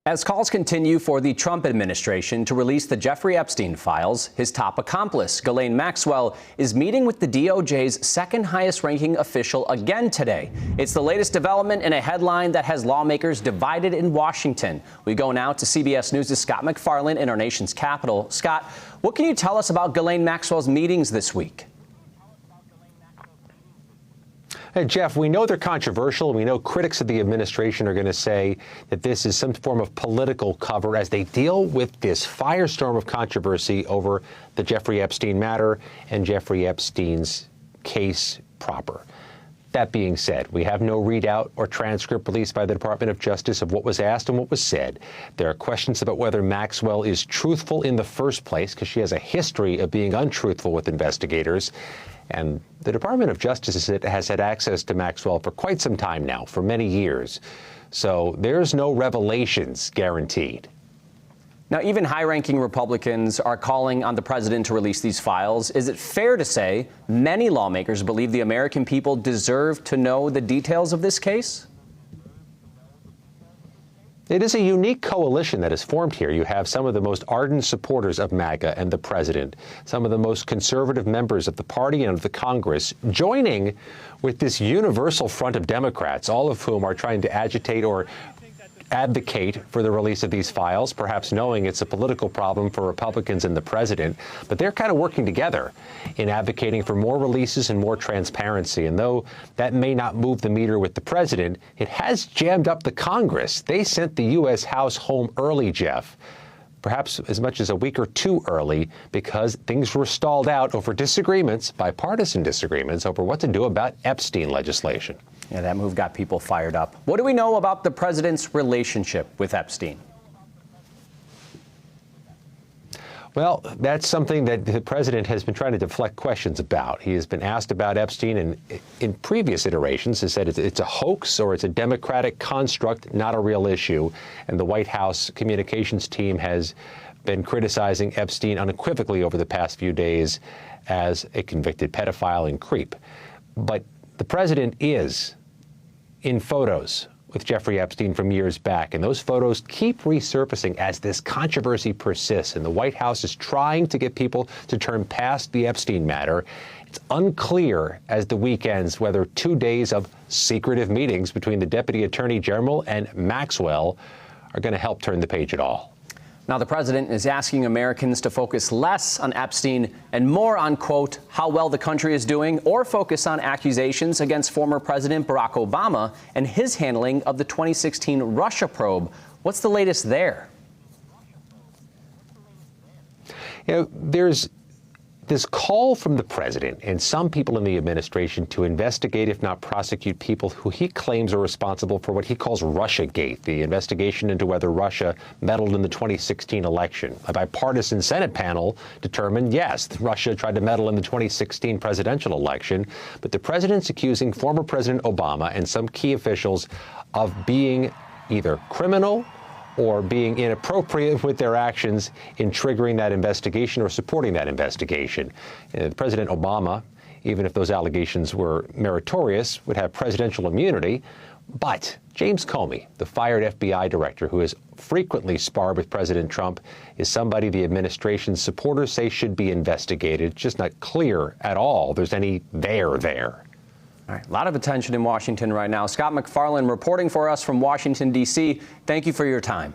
As calls continue for the Trump administration to release the Jeffrey Epstein files, his top accomplice, Ghislaine Maxwell, is meeting with the DOJ's second highest ranking official again today. It's the latest development in a headline that has lawmakers divided in Washington. We go now to CBS News' Scott McFarland in our nation's capital. Scott, what can you tell us about Ghislaine Maxwell's meetings this week? Hey, Jeff, we know they're controversial. We know critics of the administration are going to say that this is some form of political cover as they deal with this firestorm of controversy over the Jeffrey Epstein matter and Jeffrey Epstein's case proper. That being said, we have no readout or transcript released by the Department of Justice of what was asked and what was said. There are questions about whether Maxwell is truthful in the first place, because she has a history of being untruthful with investigators. And the Department of Justice has had access to Maxwell for quite some time now, for many years. So there's no revelations guaranteed. Now, even high-ranking Republicans are calling on the president to release these files. Is it fair to say many lawmakers believe the American people deserve to know the details of this case? It is a unique coalition that is formed here. You have some of the most ardent supporters of MAGA and the president, some of the most conservative members of the party and of the Congress, joining with this universal front of Democrats, all of whom are trying to agitate or advocate for the release of these files, perhaps knowing it's a political problem for Republicans and the president. But they're kind of working together in advocating for more releases and more transparency. And though that may not move the meter with the president, it has jammed up the Congress. They sent the U.S. House home early, Jeff, perhaps as much as a week or two early, because things were stalled out over disagreements, bipartisan disagreements, over what to do about Epstein legislation. Yeah, that move got people fired up. What do we know about the president's relationship with Epstein? Well, that's something that the president has been trying to deflect questions about. He has been asked about Epstein, and in previous iterations has said it's a hoax or it's a Democratic construct, not a real issue. And the White House communications team has been criticizing Epstein unequivocally over the past few days as a convicted pedophile and creep. But the president is in photos with Jeffrey Epstein from years back, and those photos keep resurfacing as this controversy persists, and the White House is trying to get people to turn past the Epstein matter. It's unclear as the week ends whether 2 days of secretive meetings between the Deputy Attorney General and Maxwell are going to help turn the page at all. Now, the president is asking Americans to focus less on Epstein and more on, quote, how well the country is doing, or focus on accusations against former President Barack Obama and his handling of the 2016 Russia probe. What's the latest there? You know, there's this call from the president and some people in the administration to investigate, if not prosecute, people who he claims are responsible for what he calls Russiagate, the investigation into whether Russia meddled in the 2016 election. A bipartisan Senate panel determined, yes, Russia tried to meddle in the 2016 presidential election, but the president's accusing former President Obama and some key officials of being either criminal or being inappropriate with their actions in triggering that investigation or supporting that investigation. President Obama, even if those allegations were meritorious, would have presidential immunity. But James Comey, the fired FBI director who has frequently sparred with President Trump, is somebody the administration's supporters say should be investigated. It's just not clear at all there's any there. All right, a lot of attention in Washington right now. Scott McFarland reporting for us from Washington, D.C. Thank you for your time.